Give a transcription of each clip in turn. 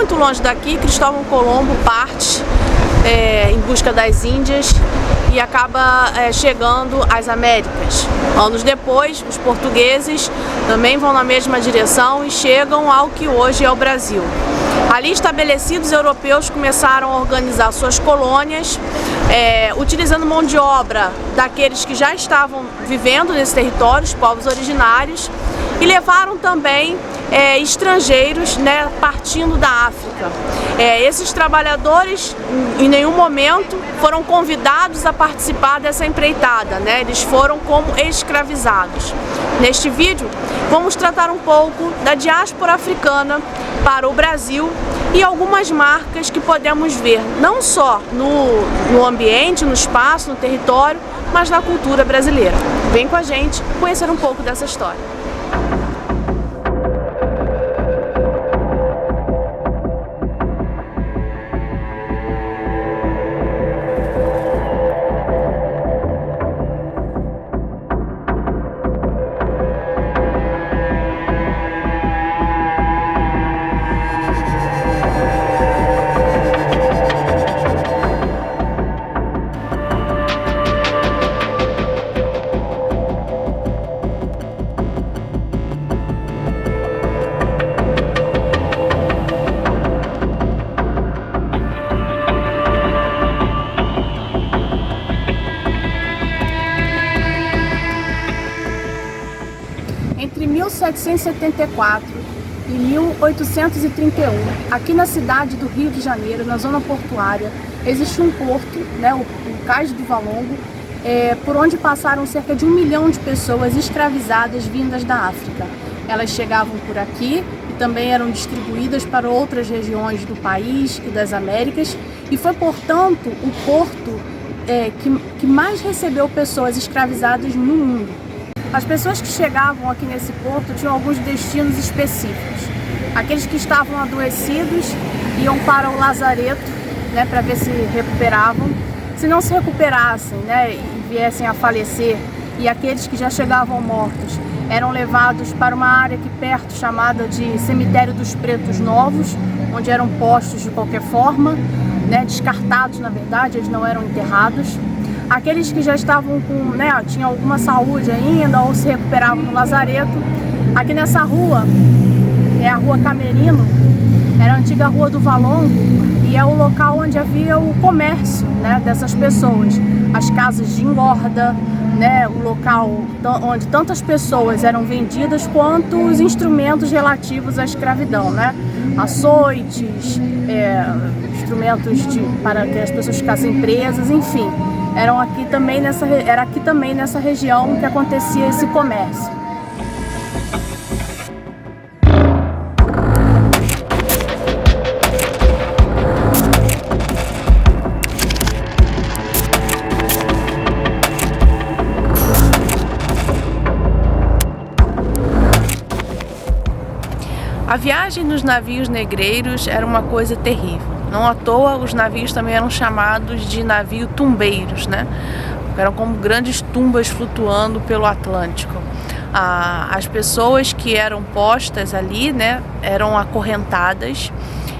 muito longe daqui, Cristóvão Colombo parte em busca das Índias e acaba chegando às Américas. Anos depois, os portugueses também vão na mesma direção e chegam ao que hoje é o Brasil. Ali estabelecidos, europeus começaram a organizar suas colônias, utilizando mão de obra daqueles que já estavam vivendo nesse território, os povos originários, e levaram também estrangeiros, né, partindo da África. Esses trabalhadores em nenhum momento foram convidados a participar dessa empreitada, né? Eles foram como escravizados. Neste vídeo vamos tratar um pouco da diáspora africana para o Brasil e algumas marcas que podemos ver não só no ambiente, no espaço, no território, mas na cultura brasileira. Vem com a gente conhecer um pouco dessa história. Entre 1774 e 1831, aqui na cidade do Rio de Janeiro, na zona portuária, existe um porto, né, o Cais do Valongo, por onde passaram cerca de 1 milhão de pessoas escravizadas vindas da África. Elas chegavam por aqui e também eram distribuídas para outras regiões do país e das Américas, e foi, portanto, o porto que mais recebeu pessoas escravizadas no mundo. As pessoas que chegavam aqui nesse porto tinham alguns destinos específicos. Aqueles que estavam adoecidos iam para o lazareto, né, para ver se recuperavam. Se não se recuperassem, né, e viessem a falecer, e aqueles que já chegavam mortos eram levados para uma área aqui perto chamada de Cemitério dos Pretos Novos, onde eram postos de qualquer forma, né, descartados na verdade, eles não eram enterrados. Aqueles que já estavam com, né, tinham alguma saúde ainda ou se recuperavam no lazareto. Aqui nessa rua, é a Rua Camerino, era a antiga Rua do Valongo e é o local onde havia o comércio, né, dessas pessoas. As casas de engorda, né, o local onde tantas pessoas eram vendidas quanto os instrumentos relativos à escravidão, né? Açoites, instrumentos para que as pessoas ficassem presas, enfim. Era aqui também nessa região que acontecia esse comércio. A viagem nos navios negreiros era uma coisa terrível. Não à toa, os navios também eram chamados de navio tumbeiros, né? Eram como grandes tumbas flutuando pelo Atlântico. As pessoas que eram postas ali, né, eram acorrentadas,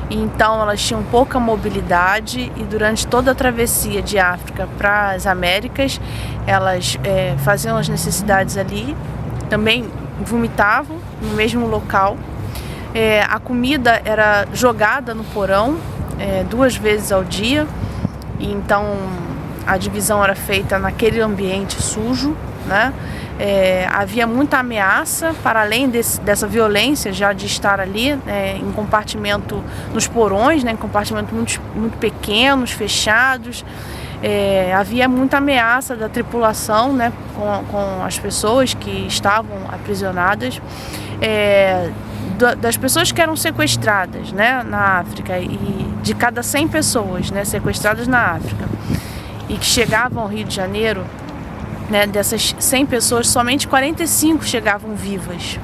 então elas tinham pouca mobilidade e durante toda a travessia de África para as Américas, elas faziam as necessidades ali, também vomitavam no mesmo local. A comida era jogada no porão 2 vezes ao dia, então a divisão era feita naquele ambiente sujo, né? Havia muita ameaça, para além dessa violência já de estar ali em compartimento nos porões, né, em compartimentos muito pequenos, fechados. Havia muita ameaça da tripulação, né, com as pessoas que estavam aprisionadas. Das pessoas que eram sequestradas, né, na África, e de cada 100 pessoas, né, sequestradas na África e que chegavam ao Rio de Janeiro, né, dessas 100 pessoas, somente 45 chegavam vivas.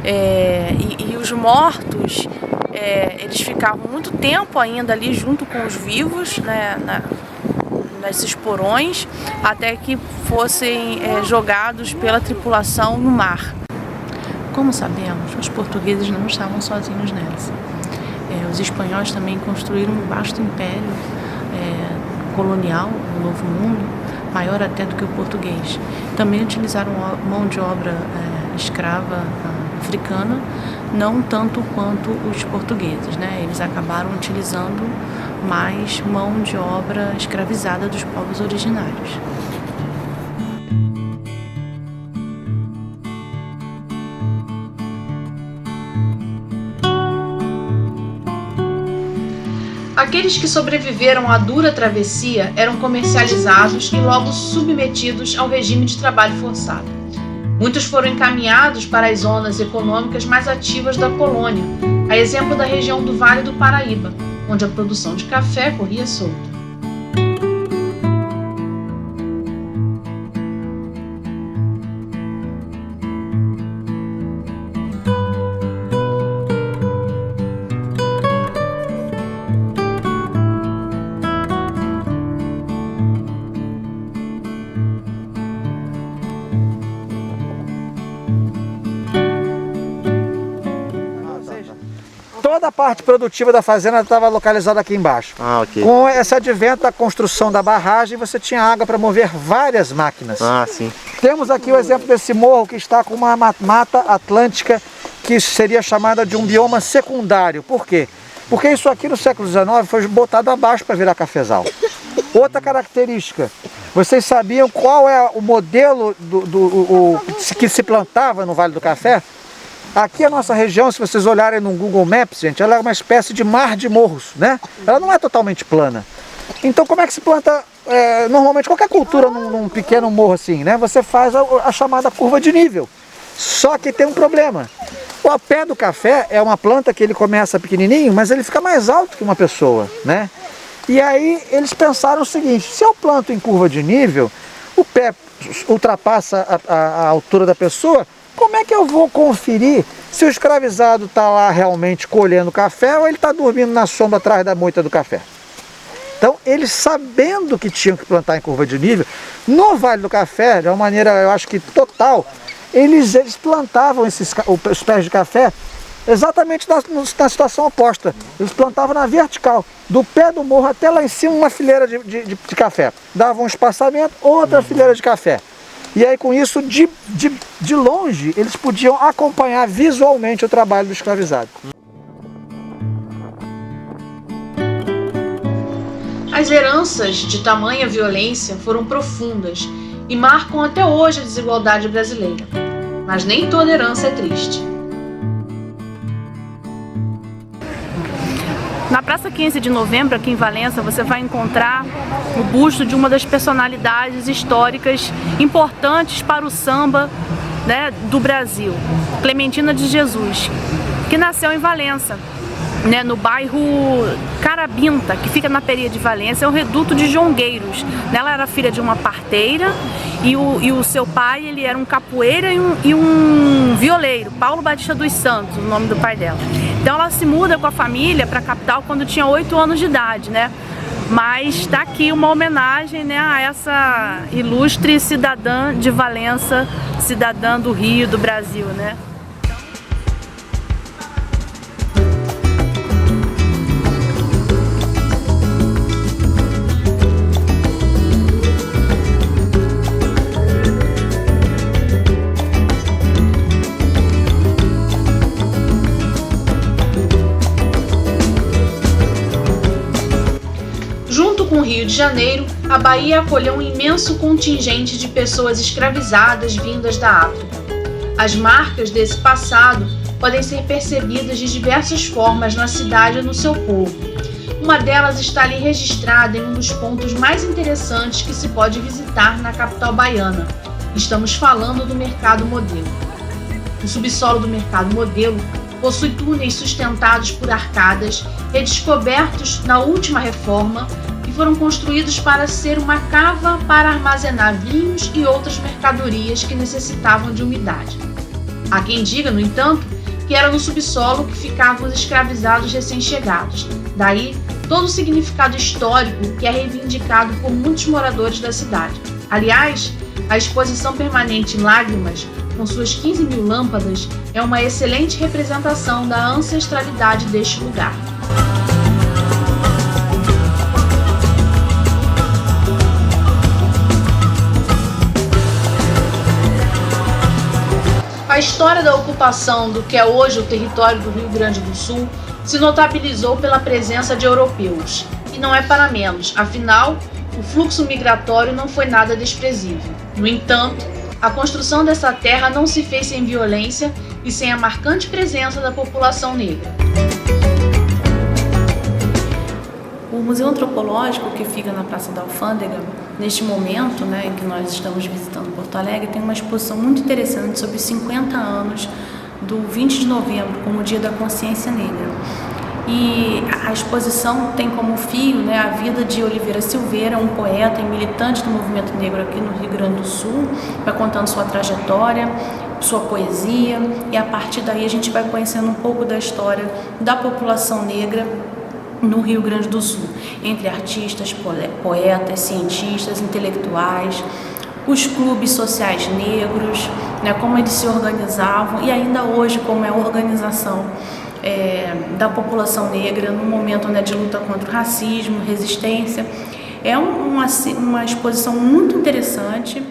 E os mortos, eles ficavam muito tempo ainda ali junto com os vivos, né, nesses porões, até que fossem jogados pela tripulação no mar. Como sabemos, os portugueses não estavam sozinhos nessa. os espanhóis também construíram um vasto império colonial no Novo Mundo, maior até do que o português. Também utilizaram mão de obra escrava africana, não tanto quanto os portugueses, né? Eles acabaram utilizando mais mão de obra escravizada dos povos originários. Aqueles que sobreviveram à dura travessia eram comercializados e logo submetidos ao regime de trabalho forçado. Muitos foram encaminhados para as zonas econômicas mais ativas da colônia, a exemplo da região do Vale do Paraíba, onde a produção de café corria solta. Toda a parte produtiva da fazenda estava localizada aqui embaixo. Ok. Com esse advento da construção da barragem, você tinha água para mover várias máquinas. Sim. Temos aqui o exemplo desse morro que está com uma mata atlântica que seria chamada de um bioma secundário. Por quê? Porque isso aqui no século XIX foi botado abaixo para virar cafezal. Outra característica, vocês sabiam qual é o modelo que se plantava no Vale do Café? Aqui a nossa região, se vocês olharem no Google Maps, gente, ela é uma espécie de mar de morros, né? Ela não é totalmente plana. Então como é que se planta, normalmente qualquer cultura num pequeno morro assim, né? Você faz a chamada curva de nível. Só que tem um problema. O pé do café é uma planta que ele começa pequenininho, mas ele fica mais alto que uma pessoa, né? E aí eles pensaram o seguinte, se eu planto em curva de nível, o pé ultrapassa a altura da pessoa, como é que eu vou conferir se o escravizado está lá realmente colhendo café ou ele está dormindo na sombra atrás da moita do café? Então, eles sabendo que tinham que plantar em curva de nível, no Vale do Café, de uma maneira, eu acho que total, eles plantavam os pés de café exatamente na situação oposta. Eles plantavam na vertical, do pé do morro até lá em cima, uma fileira de café. Davam um espaçamento, outra fileira de café. E aí com isso, de longe, eles podiam acompanhar visualmente o trabalho do escravizado. As heranças de tamanha violência foram profundas e marcam até hoje a desigualdade brasileira. Mas nem toda herança é triste. Na Praça 15 de Novembro, aqui em Valença, você vai encontrar o busto de uma das personalidades históricas importantes para o samba, né, do Brasil, Clementina de Jesus, que nasceu em Valença, né, no bairro Carabinta, que fica na periferia de Valença, é um reduto de jongueiros. Ela era filha de uma parteira e o seu pai, ele era um capoeira e um violeiro, Paulo Batista dos Santos, o nome do pai dela. Então ela se muda com a família para a capital quando tinha 8 anos de idade, né? Mas está aqui uma homenagem, né, a essa ilustre cidadã de Valença, cidadã do Rio, do Brasil, né? Com o Rio de Janeiro, a Bahia acolheu um imenso contingente de pessoas escravizadas vindas da África. As marcas desse passado podem ser percebidas de diversas formas na cidade e no seu povo. Uma delas está ali registrada em um dos pontos mais interessantes que se pode visitar na capital baiana. Estamos falando do Mercado Modelo. O subsolo do Mercado Modelo possui túneis sustentados por arcadas, redescobertos na última reforma, que foram construídos para ser uma cava para armazenar vinhos e outras mercadorias que necessitavam de umidade. Há quem diga, no entanto, que era no subsolo que ficavam os escravizados recém-chegados. Daí, todo o significado histórico que é reivindicado por muitos moradores da cidade. Aliás, a exposição permanente Lágrimas, com suas 15 mil lâmpadas, é uma excelente representação da ancestralidade deste lugar. A história da ocupação do que é hoje o território do Rio Grande do Sul se notabilizou pela presença de europeus. E não é para menos, afinal, o fluxo migratório não foi nada desprezível. No entanto, a construção dessa terra não se fez sem violência e sem a marcante presença da população negra. O Museu Antropológico, que fica na Praça da Alfândega, neste momento, em que nós estamos visitando Porto Alegre, tem uma exposição muito interessante sobre os 50 anos do 20 de novembro, como Dia da Consciência Negra. E a exposição tem como fio a vida de Oliveira Silveira, um poeta e militante do movimento negro aqui no Rio Grande do Sul, vai contando sua trajetória, sua poesia, e a partir daí a gente vai conhecendo um pouco da história da população negra no Rio Grande do Sul, entre artistas, poetas, cientistas, intelectuais, os clubes sociais negros, como eles se organizavam e ainda hoje como é a organização da população negra no momento de luta contra o racismo, resistência. É uma exposição muito interessante.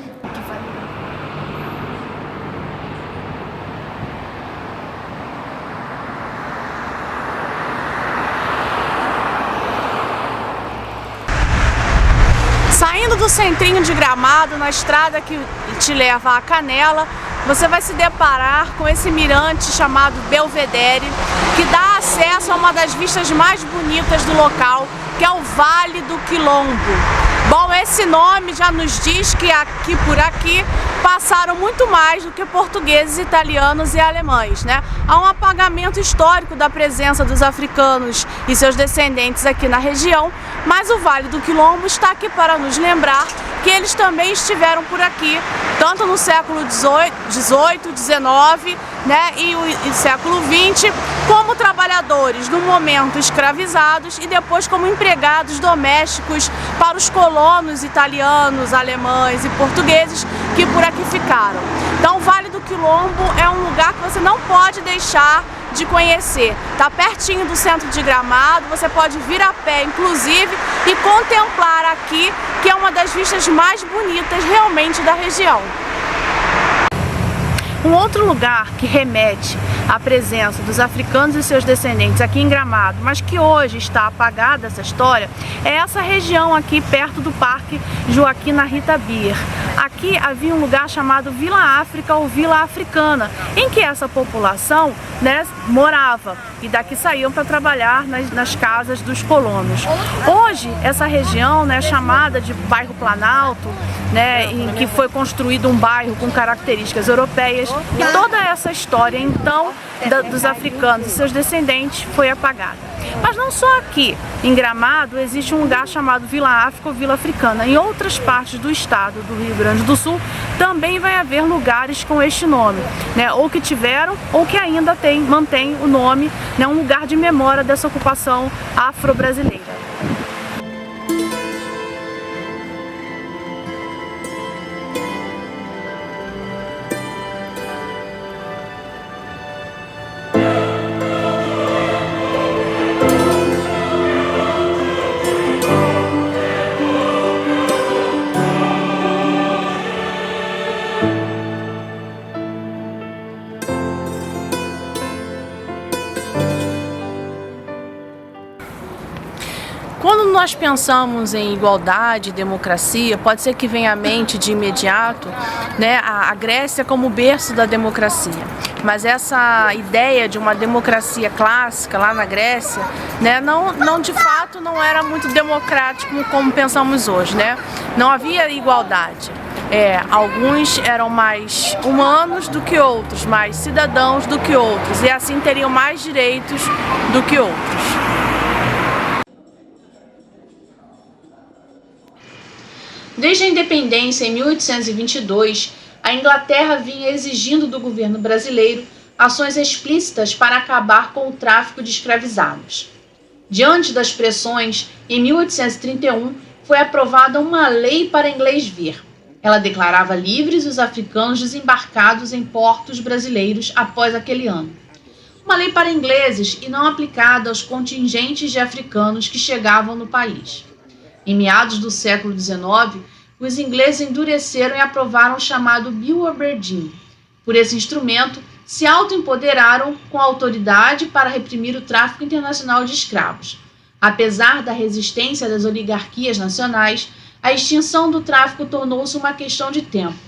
Saindo do centrinho de Gramado, na estrada que te leva à Canela, você vai se deparar com esse mirante chamado Belvedere, que dá acesso a uma das vistas mais bonitas do local, que é o Vale do Quilombo. Bom, esse nome já nos diz que aqui por aqui passaram muito mais do que portugueses, italianos e alemães, Há um apagamento histórico da presença dos africanos e seus descendentes aqui na região, mas o Vale do Quilombo está aqui para nos lembrar que eles também estiveram por aqui, tanto no século XVIII, XIX e século XX, como trabalhadores no momento escravizados e depois como empregados domésticos para os colonos italianos, alemães e portugueses que por aqui ficaram. Então o Vale do Quilombo é um lugar que você não pode deixar de conhecer. Está pertinho do centro de Gramado, você pode vir a pé inclusive e contemplar aqui, que é uma das vistas mais bonitas realmente da região. Um outro lugar que remete à presença dos africanos e seus descendentes aqui em Gramado, mas que hoje está apagada essa história, é essa região aqui perto do Parque Joaquina Rita Bier. Aqui havia um lugar chamado Vila África ou Vila Africana, em que essa população morava e daqui saíam para trabalhar nas casas dos colonos. Hoje essa região é chamada de bairro Planalto, em que foi construído um bairro com características europeias, e toda essa história então dos africanos e seus descendentes foi apagada. Mas não só aqui, em Gramado existe um lugar chamado Vila África ou Vila Africana. Em outras partes do estado do Rio Grande do Sul também vai haver lugares com este nome, ou que tiveram ou que ainda mantém o nome, um lugar de memória dessa ocupação afro-brasileira. Quando nós pensamos em igualdade e democracia, pode ser que venha à mente de imediato a Grécia como berço da democracia. Mas essa ideia de uma democracia clássica lá na Grécia, não de fato não era muito democrático como pensamos hoje, Não havia igualdade. Alguns eram mais humanos do que outros, mais cidadãos do que outros, e assim teriam mais direitos do que outros. Desde a independência em 1822, a Inglaterra vinha exigindo do governo brasileiro ações explícitas para acabar com o tráfico de escravizados. Diante das pressões, em 1831 foi aprovada uma lei para inglês ver. Ela declarava livres os africanos desembarcados em portos brasileiros após aquele ano. Uma lei para ingleses e não aplicada aos contingentes de africanos que chegavam no país. Em meados do século XIX, os ingleses endureceram e aprovaram o chamado Bill Aberdeen, Por esse instrumento, se autoempoderaram com autoridade para reprimir o tráfico internacional de escravos. Apesar da resistência das oligarquias nacionais, a extinção do tráfico tornou-se uma questão de tempo.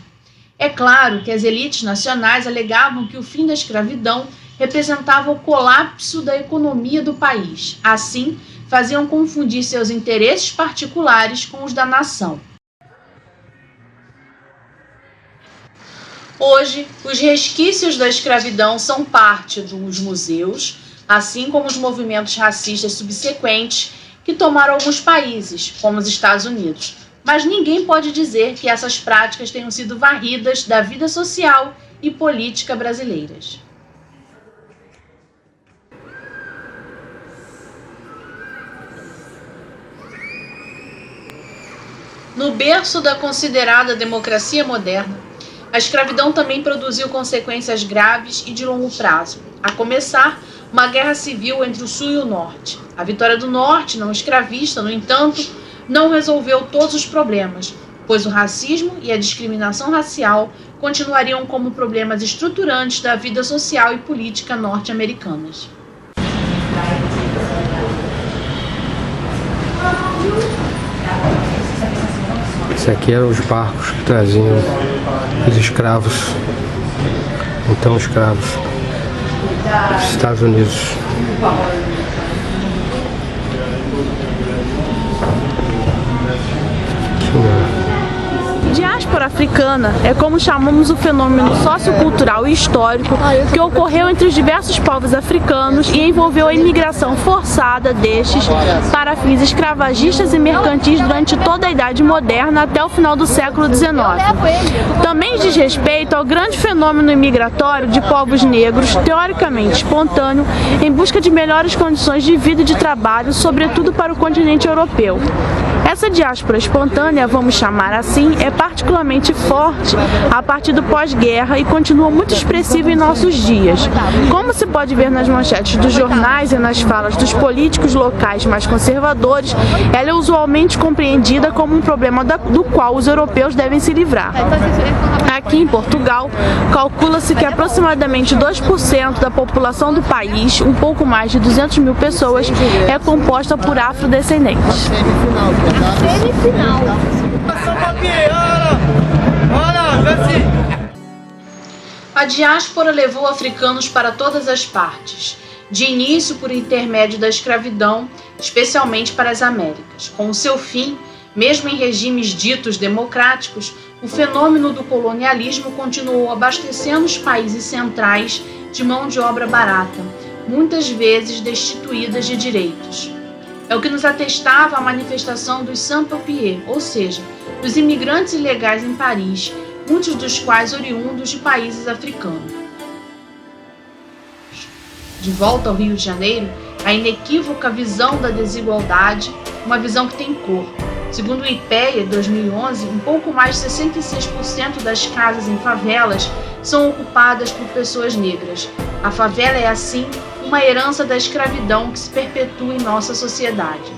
É claro que as elites nacionais alegavam que o fim da escravidão representava o colapso da economia do país. Assim, faziam confundir seus interesses particulares com os da nação. Hoje, os resquícios da escravidão são parte dos museus, assim como os movimentos racistas subsequentes que tomaram alguns países, como os Estados Unidos. Mas ninguém pode dizer que essas práticas tenham sido varridas da vida social e política brasileiras. No berço da considerada democracia moderna, a escravidão também produziu consequências graves e de longo prazo, a começar uma guerra civil entre o Sul e o Norte. A vitória do Norte, não escravista, no entanto, não resolveu todos os problemas, pois o racismo e a discriminação racial continuariam como problemas estruturantes da vida social e política norte-americanas. Esse aqui eram os barcos que traziam os escravos, então escravos, dos Estados Unidos. Diáspora africana é como chamamos o fenômeno sociocultural e histórico que ocorreu entre os diversos povos africanos e envolveu a imigração forçada destes para fins escravagistas e mercantis durante toda a Idade Moderna até o final do século XIX. Também diz respeito ao grande fenômeno imigratório de povos negros, teoricamente espontâneo, em busca de melhores condições de vida e de trabalho, sobretudo para o continente europeu. Essa diáspora espontânea, vamos chamar assim, é particularmente forte a partir do pós-guerra e continua muito expressiva em nossos dias. Como se pode ver nas manchetes dos jornais e nas falas dos políticos locais mais conservadores, ela é usualmente compreendida como um problema do qual os europeus devem se livrar. Aqui em Portugal, calcula-se que aproximadamente 2% da população do país, um pouco mais de 200 mil pessoas, é composta por afrodescendentes. A diáspora levou africanos para todas as partes, de início por intermédio da escravidão, especialmente para as Américas. Com o seu fim, mesmo em regimes ditos democráticos, o fenômeno do colonialismo continuou abastecendo os países centrais de mão de obra barata, muitas vezes destituídas de direitos. É o que nos atestava a manifestação dos sans-papiers, ou seja, dos imigrantes ilegais em Paris, muitos dos quais oriundos de países africanos. De volta ao Rio de Janeiro, a inequívoca visão da desigualdade, uma visão que tem cor. Segundo o IPEA, 2011, um pouco mais de 66% das casas em favelas são ocupadas por pessoas negras. A favela é, assim, uma herança da escravidão que se perpetua em nossa sociedade.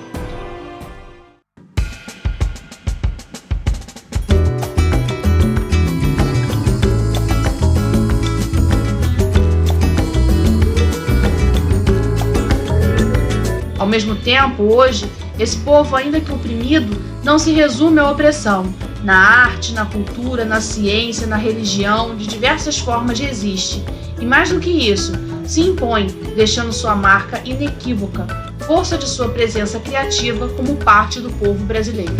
Ao mesmo tempo, hoje, esse povo, ainda que oprimido, não se resume à opressão. Na arte, na cultura, na ciência, na religião, de diversas formas resiste. E mais do que isso, se impõe, deixando sua marca inequívoca, força de sua presença criativa como parte do povo brasileiro.